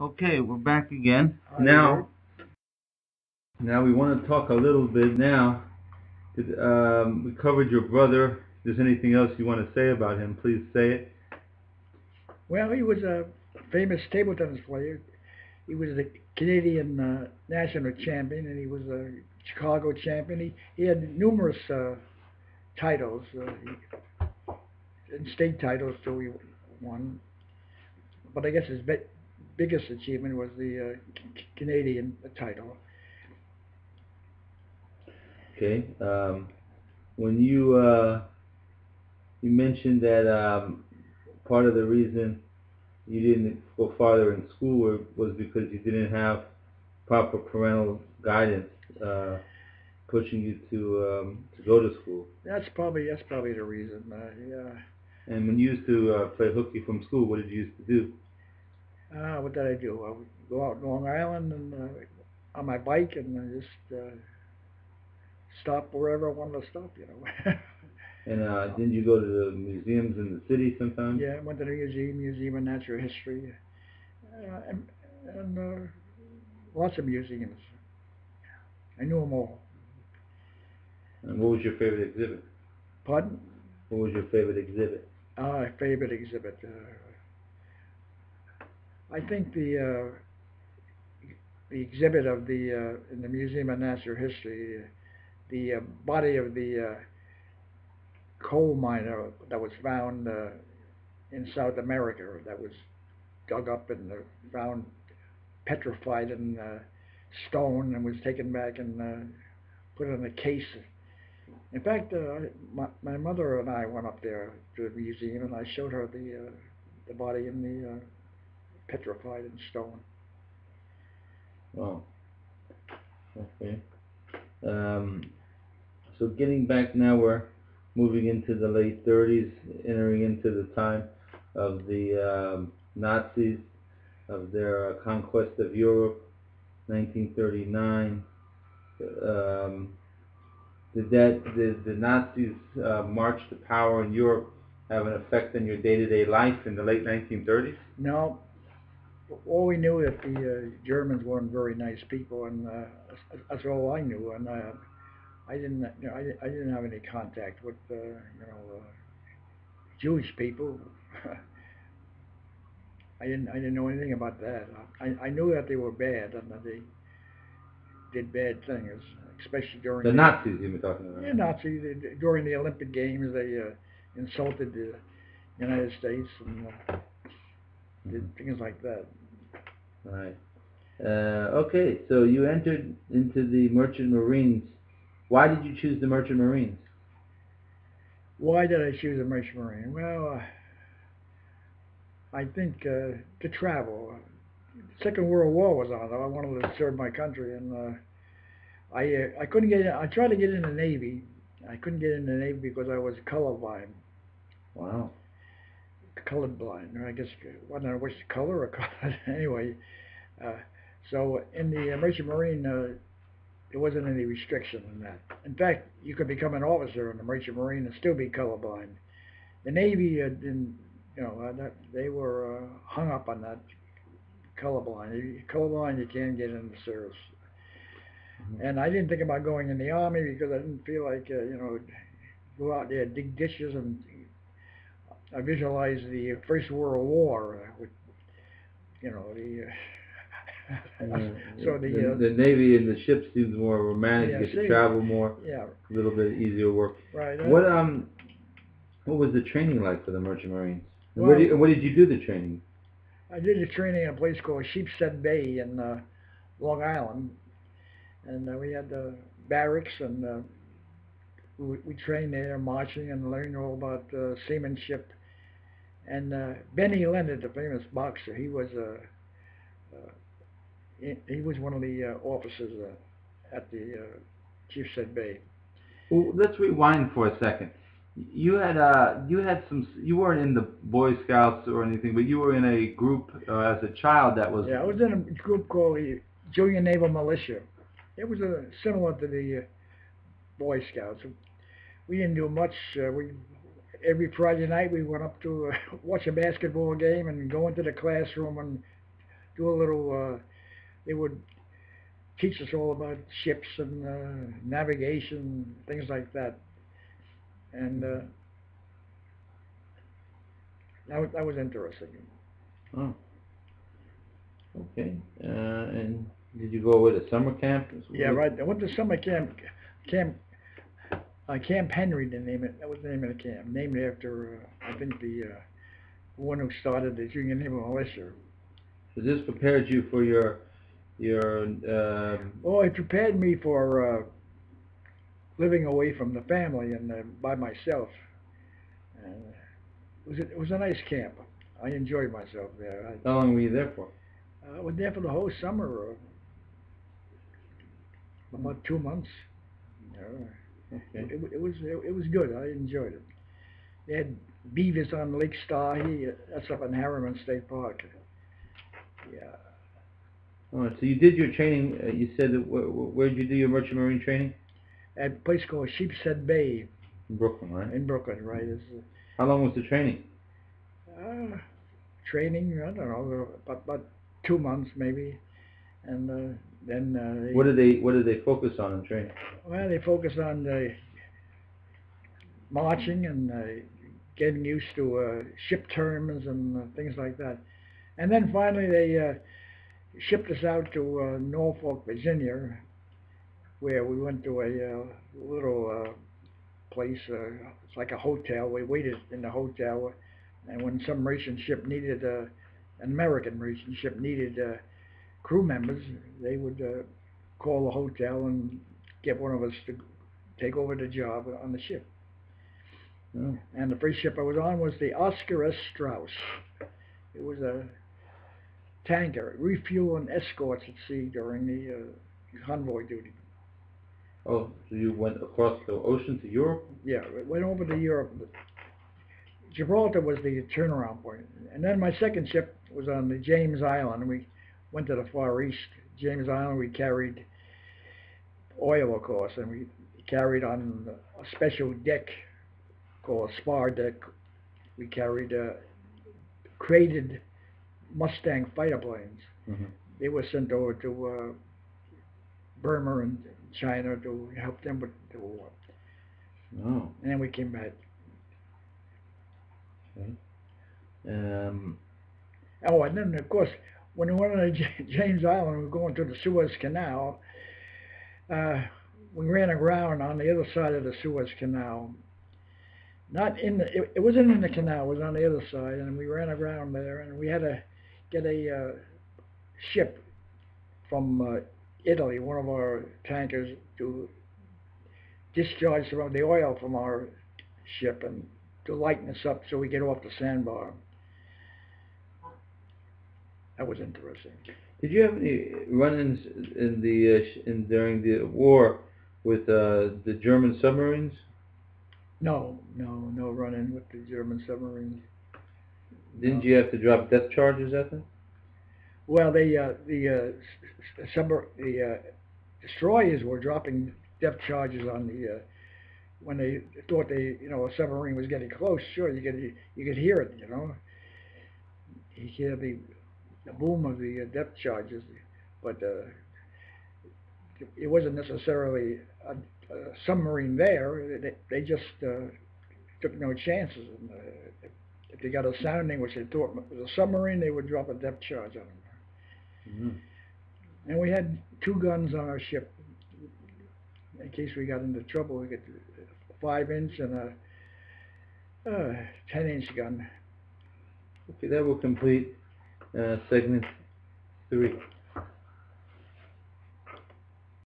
Okay, we're back again. Hi, Now we want to talk a little bit now. We covered your brother. If there's anything else you want to say about him, please say it. Well, he was a famous table tennis player. He was the Canadian national champion, and he was a Chicago champion. He had numerous titles, and state titles, so he won. But I guess his biggest achievement was the Canadian title. Okay. When you mentioned that part of the reason you didn't go farther in school was because you didn't have proper parental guidance pushing you to go to school. That's probably the reason. Yeah. And when you used to play hooky from school, what did you used to do? What did I do? I would go out in Long Island and on my bike and just stop wherever I wanted to stop. And didn't you go to the museums in the city sometimes? Yeah, I went to the Museum of Natural History, and lots of museums. I knew them all. And what was your favorite exhibit? Pardon? What was your favorite exhibit? Favorite exhibit. I think the exhibit of the in the Museum of Natural History, the body of the coal miner that was found in South America, that was dug up and found petrified in stone and was taken back and put in a case. In fact, my mother and I went up there to the museum and I showed her the body in the petrified in stone. Oh, okay. So getting back now, we're moving into the late 30s, entering into the time of the Nazis, of their conquest of Europe, 1939. Did the Nazis march to power in Europe have an effect on your day-to-day life in the late 1930s? No. All we knew that the Germans weren't very nice people, and that's all I knew. And I didn't, I didn't have any contact with, Jewish people. I didn't know anything about that. I knew that they were bad and that they did bad things, especially during the Nazis you were talking about. Yeah, Nazis. During the Olympic Games, they insulted the United States and did things like that. Right. Okay, so you entered into the Merchant Marines. Why did you choose the Merchant Marines? Why did I choose the Merchant Marine? Well, I think to travel. Second World War was on. I wanted to serve my country, and I couldn't get in. I tried to get in the Navy. I couldn't get in the Navy because I was colorblind. Wow. Colorblind. I guess I don't know which color or color. Anyway, so in the Merchant Marine, there wasn't any restriction on that. In fact, you could become an officer in the Merchant Marine and still be colorblind. The Navy didn't, they were hung up on that colorblind. If you're colorblind, you can't get in the service. Mm-hmm. And I didn't think about going in the Army because I didn't feel like, go out there, dig ditches, and I visualized the First World War with, so the Navy and the ship seems more romantic. Yeah, you get to travel more. Yeah. A little bit easier work. Right. What was the training like for the Merchant Marines? Well, where did you do the training? I did the training in a place called Sheepshead Bay in Long Island, and we had barracks, and we trained there, marching, and learned all about seamanship. And Benny Leonard, the famous boxer, he was one of the officers at the Sheepshead Bay. Well, let's rewind for a second. You weren't in the Boy Scouts or anything, but you were in a group as a child that was. Yeah, I was in a group called the Junior Naval Militia. It was similar to the Boy Scouts. We didn't do much. Every Friday night we went up to watch a basketball game and go into the classroom and do a little. They would teach us all about ships and navigation, things like that, and that was interesting. Oh, okay. And did you go with a summer camp? Yeah, right. I went to summer camp Camp Henry, the name it. That was the name of the camp, named after I think the one who started the Junior Naval Militia. So this prepared you for your Oh, it prepared me for living away from the family and by myself. And it was a nice camp. I enjoyed myself there. how long were you there for? I was there for the whole summer, about 2 months. Okay. It was good. I enjoyed it. They had beavers on Lake Starry. That's up in Harriman State Park. Yeah. All right. So you did your training. You said that where did you do your merchant marine training? At a place called Sheepshead Bay. In Brooklyn, right? In Brooklyn, right. How long was the training? Training, I don't know, about 2 months maybe, and then. What did they focus on in training? Well, they focus on marching and getting used to ship terms and things like that, and then finally they shipped us out to Norfolk, Virginia, where we went to a little place. It's like a hotel. We waited in the hotel, and when some racing ship needed an American racing ship needed crew members, they would call the hotel and get one of us to take over the job on the ship. Oh. And the first ship I was on was the Oscar S. Strauss. It was a tanker, refuel and escorts at sea during the convoy duty. Oh, so you went across the ocean to Europe? Yeah, we went over to Europe. Gibraltar was the turnaround point. And then my second ship was on the James Island. We went to the Far East. James Island, we carried oil, of course, and we carried on a special deck called a spar deck. We carried crated Mustang fighter planes. Mm-hmm. They were sent over to Burma and China to help them with the war. Oh. And then we came back. Okay. Oh, and then, of course, when we went on James Island, we were going through the Suez Canal. We ran aground on the other side of the Suez Canal. Not in the, it wasn't in the canal, it was on the other side, and we ran aground there, and we had to get a ship from Italy, one of our tankers, to discharge some of the oil from our ship and to lighten us up so we get off the sandbar. That was interesting. Did you have any run-ins in during the war with the German submarines? No run-in with the German submarines. Didn't you have to drop depth charges at them? Well, the destroyers were dropping depth charges on the when they thought a submarine was getting close. Sure, you could hear it. You hear the boom of the depth charges, but it wasn't necessarily a submarine there. They just took no chances. And, if they got a sounding which they thought was a submarine, they would drop a depth charge on them. Mm-hmm. And we had 2 guns on our ship. In case we got into trouble, we got a 5-inch and a 10-inch gun. Okay, that will complete segment 3.